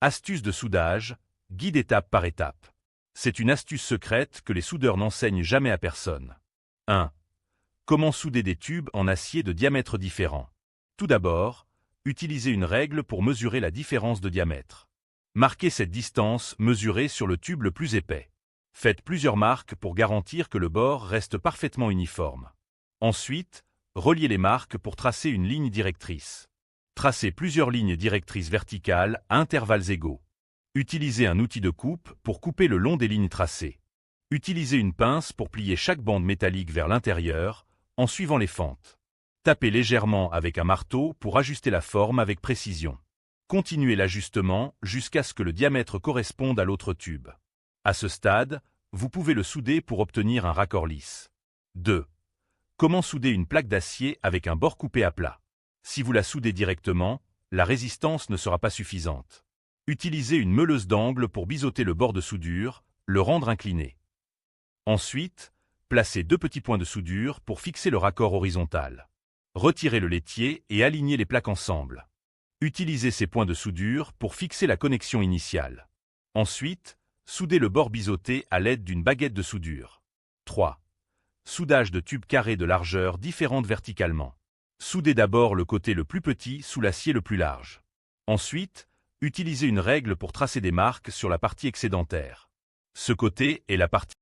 Astuce de soudage, guide étape par étape. C'est une astuce secrète que les soudeurs n'enseignent jamais à personne. 1. Comment souder des tubes en acier de diamètres différents. Tout d'abord, utilisez une règle pour mesurer la différence de diamètre. Marquez cette distance mesurée sur le tube le plus épais. Faites plusieurs marques pour garantir que le bord reste parfaitement uniforme. Ensuite, reliez les marques pour tracer une ligne directrice. Tracez plusieurs lignes directrices verticales à intervalles égaux. Utilisez un outil de coupe pour couper le long des lignes tracées. Utilisez une pince pour plier chaque bande métallique vers l'intérieur, en suivant les fentes. Tapez légèrement avec un marteau pour ajuster la forme avec précision. Continuez l'ajustement jusqu'à ce que le diamètre corresponde à l'autre tube. À ce stade, vous pouvez le souder pour obtenir un raccord lisse. 2. Comment souder une plaque d'acier avec un bord coupé à plat? Si vous la soudez directement, la résistance ne sera pas suffisante. Utilisez une meuleuse d'angle pour biseauter le bord de soudure, le rendre incliné. Ensuite, placez 2 petits points de soudure pour fixer le raccord horizontal. Retirez le laitier et alignez les plaques ensemble. Utilisez ces points de soudure pour fixer la connexion initiale. Ensuite, soudez le bord biseauté à l'aide d'une baguette de soudure. 3. Soudage de tubes carrés de largeur différente verticalement. Soudez d'abord le côté le plus petit sous l'acier le plus large. Ensuite, utilisez une règle pour tracer des marques sur la partie excédentaire. Ce côté est la partie